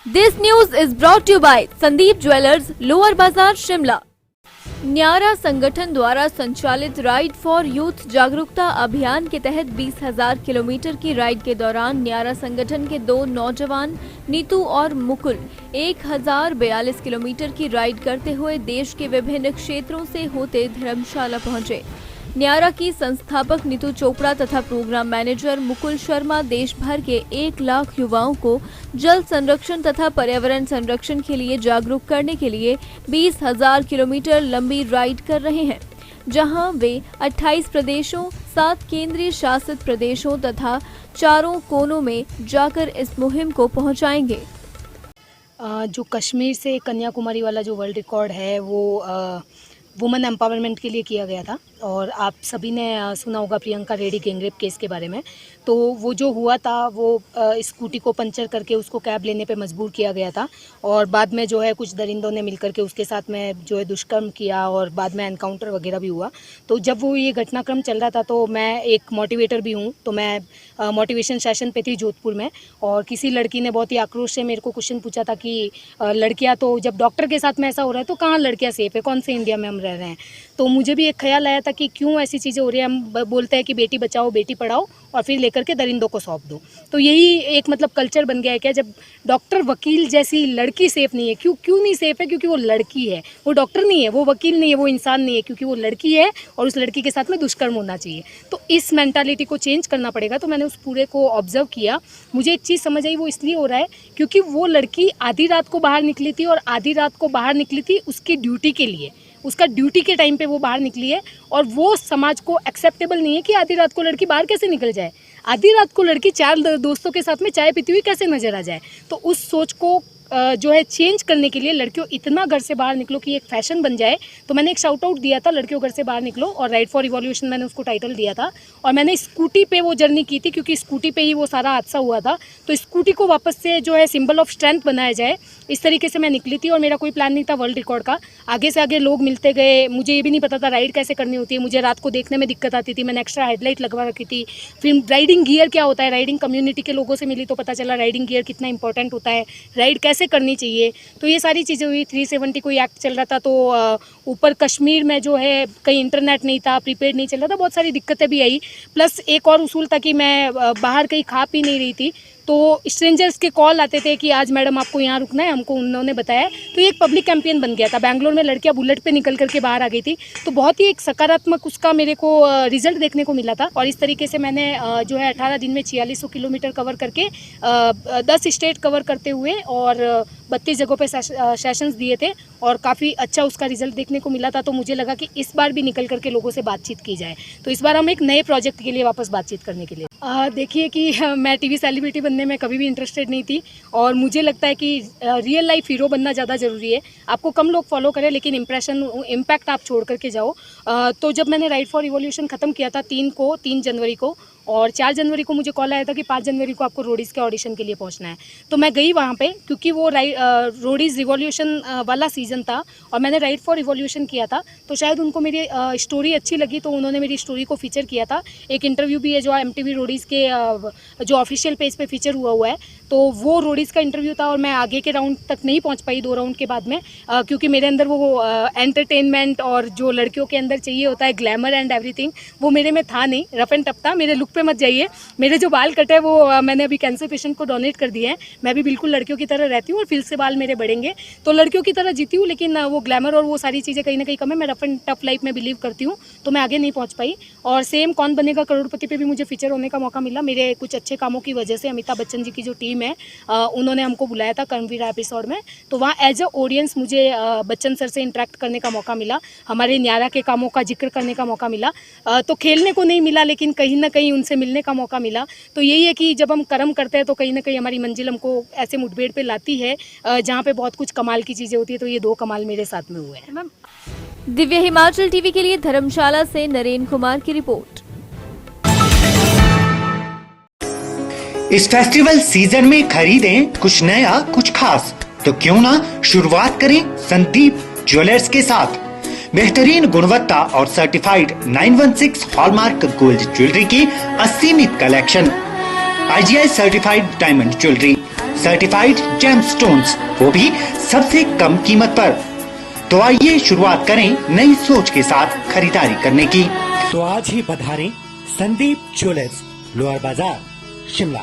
This news is brought to you by Sandeep jewellers, lower बाजार, शिमला। न्यारा संगठन द्वारा संचालित राइड फॉर यूथ जागरूकता अभियान के तहत 20,000 किलोमीटर की राइड के दौरान न्यारा संगठन के दो नौजवान नीतू और मुकुल 1,042 किलोमीटर की राइड करते हुए देश के विभिन्न क्षेत्रों से होते धर्मशाला पहुंचे। न्यारा की संस्थापक नीतू चोपड़ा तथा प्रोग्राम मैनेजर मुकुल शर्मा देश भर के 1 लाख युवाओं को जल संरक्षण तथा पर्यावरण संरक्षण के लिए जागरूक करने के लिए 20,000 किलोमीटर लंबी राइड कर रहे हैं, जहां वे 28 प्रदेशों, 7 केंद्रीय शासित प्रदेशों तथा 4 कोनों में जाकर इस मुहिम को पहुंचाएंगे। जो कश्मीर से कन्याकुमारी वाला जो वर्ल्ड रिकॉर्ड है वो वुमेन एम्पावरमेंट के लिए किया गया था और आप सभी ने सुना होगा प्रियंका रेड्डी गैंगरेप केस के बारे में। तो वो जो हुआ था वो स्कूटी को पंचर करके उसको कैब लेने पे मजबूर किया गया था और बाद में जो है कुछ दरिंदों ने मिलकर के उसके साथ में जो है दुष्कर्म किया और बाद में एनकाउंटर वगैरह भी हुआ। तो जब वो ये घटनाक्रम चल रहा था तो मैं एक मोटिवेटर भी हूँ, तो मैं मोटिवेशन सेशन पे थी जोधपुर में और किसी लड़की ने बहुत ही आक्रोश से मेरे को क्वेश्चन पूछा था कि लड़कियाँ तो जब डॉक्टर के साथ में ऐसा हो रहा है तो कहाँ लड़कियाँ सेफ है, कौन से इंडिया में हम रह रहे हैं। तो मुझे भी एक ख्याल आया था कि क्यों ऐसी चीज़ें हो रही हैं। हम बोलते हैं कि बेटी बचाओ बेटी पढ़ाओ और फिर लेकर के दरिंदों को सौंप दो। तो यही एक मतलब कल्चर बन गया है क्या, जब डॉक्टर वकील जैसी लड़की सेफ नहीं है। क्यों नहीं सेफ है? क्योंकि वो लड़की है, वो डॉक्टर नहीं है, वो वकील नहीं है, वो इंसान नहीं है, क्योंकि वो लड़की है और उस लड़की के साथ में दुष्कर्म होना चाहिए। तो इस मेंटालिटी को चेंज करना पड़ेगा। तो मैंने उस पूरे को ऑब्जर्व किया, मुझे एक चीज़ समझ आई, वो इसलिए हो रहा है क्योंकि वो लड़की आधी रात को बाहर निकली थी और आधी रात को बाहर निकली थी उसकी ड्यूटी के लिए, उसका ड्यूटी के टाइम पे वो बाहर निकली है और वो समाज को एक्सेप्टेबल नहीं है कि आधी रात को लड़की बाहर कैसे निकल जाए, आधी रात को लड़की 4 दोस्तों के साथ में चाय पीती हुई कैसे नजर आ जाए। तो उस सोच को जो है चेंज करने के लिए लड़कियों इतना घर से बाहर निकलो कि एक फैशन बन जाए। तो मैंने एक शाउट आउट दिया था, लड़कियों घर से बाहर निकलो, और राइड फॉर रिवॉल्यूशन मैंने उसको टाइटल दिया था। और मैंने स्कूटी पे वो जर्नी की थी क्योंकि स्कूटी पे ही वो सारा हादसा हुआ था। तो स्कूटी को वापस से जो है सिंबल ऑफ स्ट्रेंथ बनाया जाए, इस तरीके से मैं निकली थी। और मेरा कोई प्लान नहीं था वर्ल्ड रिकॉर्ड का। आगे से आगे लोग मिलते गए, मुझे ये भी नहीं पता था राइड कैसे करनी होती है, मुझे रात को देखने में दिक्कत आती थी, मैंने एक्स्ट्रा हेडलाइट लगवा रखी थी। फिर राइडिंग गियर क्या होता है, राइडिंग कम्युनिटी के लोगों से मिली तो पता चला राइडिंग गियर कितना इंपॉर्टेंट होता है, राइड कैसे करनी चाहिए। तो ये सारी चीज़ें हुई। 370 कोई एक्ट चल रहा था, तो ऊपर कश्मीर में जो है कहीं इंटरनेट नहीं था, प्रीपेड नहीं चल रहा था, बहुत सारी दिक्कतें भी आई। प्लस एक और उसूल था कि मैं बाहर कहीं खा पी नहीं रही थी, तो स्ट्रेंजर्स के कॉल आते थे कि आज मैडम आपको यहाँ रुकना है, हमको उन्होंने बताया। तो ये एक पब्लिक कैंपेन बन गया था। बैंगलोर में लड़कियाँ बुलेट पे निकल करके बाहर आ गई थी, तो बहुत ही एक सकारात्मक उसका मेरे को रिजल्ट देखने को मिला था। और इस तरीके से मैंने जो है 18 दिन में 4600 किलोमीटर कवर करके 10 स्टेट कवर करते हुए और 32 जगहों पे सेशंस दिए थे और काफ़ी अच्छा उसका रिजल्ट देखने को मिला था। तो मुझे लगा कि इस बार भी निकल करके लोगों से बातचीत की जाए। तो इस बार हम एक नए प्रोजेक्ट के लिए वापस बातचीत करने के लिए देखिए कि मैं टीवी सेलिब्रिटी बनने में कभी भी इंटरेस्टेड नहीं थी और मुझे लगता है कि रियल लाइफ हीरो बनना ज़्यादा ज़रूरी है। आपको कम लोग फॉलो करें लेकिन इम्पैक्ट आप छोड़ करके जाओ। तो जब मैंने राइड फॉर रिवॉल्यूशन ख़त्म किया था 3 जनवरी को, और 4 जनवरी को मुझे कॉल आया था कि 5 जनवरी को आपको रोडीज़ के ऑडिशन के लिए पहुंचना है। तो मैं गई वहाँ पे क्योंकि वो रोडीज़ रिवॉल्यूशन वाला सीज़न था और मैंने राइड फॉर रिवॉल्यूशन किया था। तो शायद उनको मेरी स्टोरी अच्छी लगी तो उन्होंने मेरी स्टोरी को फीचर किया था। एक इंटरव्यू भी है जो MTV रोडीज़ के जो ऑफिशियल पेज पे फीचर हुआ है। तो वो रोडीज़ का इंटरव्यू था और मैं आगे के राउंड तक नहीं पहुँच पाई 2 राउंड के बाद में, क्योंकि मेरे अंदर वो एंटरटेनमेंट और जो लड़कियों के अंदर चाहिए होता है ग्लैमर एंड एवरीथिंग, वो मेरे में था नहीं। रफ एंड टफ था। मेरे लुक पे मत जाइए, मेरे जो बाल कटे हैं वो मैंने अभी कैंसर पेशेंट को डोनेट कर दिए हैं। मैं भी बिल्कुल लड़कियों की तरह रहती हूँ और फिर से बाल मेरे बढ़ेंगे, तो लड़कियों की तरह जीती हूँ, लेकिन वो ग्लैमर और वो सारी चीज़ें कहीं ना कहीं कम है। मैं रफ एंड टफ लाइफ में बिलीव करती हूँ, तो मैं आगे नहीं पहुँच पाई। और सेम कौन बनेगा करोड़पति पे भी मुझे फीचर होने का मौका मिला। मेरे कुछ अच्छे कामों की वजह से अमिताभ बच्चन जी की जो टीम है उन्होंने हमको बुलाया था कर्मवीर एपिसोड में। तो वहाँ एज अ ऑडियंस मुझे बच्चन सर से इंटरेक्ट करने का मौका मिला, हमारे न्यारा के कामों का जिक्र करने का मौका मिला। तो खेलने को नहीं मिला लेकिन कहीं ना कहीं उनसे मिलने का मौका मिला। तो यही है कि जब हम कर्म करते हैं तो कहीं ना कहीं हमारी मंजिल हमको ऐसे मुठभेड़ पे लाती है जहाँ पे बहुत कुछ कमाल की चीज़ें होती है। तो ये 2 कमाल मेरे साथ में हुए हैं। दिव्य हिमाचल टीवी के लिए धर्मशाला से नरेन कुमार की रिपोर्ट। इस फेस्टिवल सीजन में खरीदें कुछ नया कुछ खास, तो क्यों ना शुरुआत करें संदीप ज्वेलर्स के साथ। बेहतरीन गुणवत्ता और सर्टिफाइड 916 हॉलमार्क गोल्ड ज्वेलरी की असीमित collection, IGI certified diamond jewellery, certified gemstones, वो भी सबसे कम कीमत पर। तो आइए शुरुआत करें नई सोच के साथ खरीदारी करने की। तो आज ही पधारें संदीप ज्वेलर्स, लोअर बाजार, शिमला।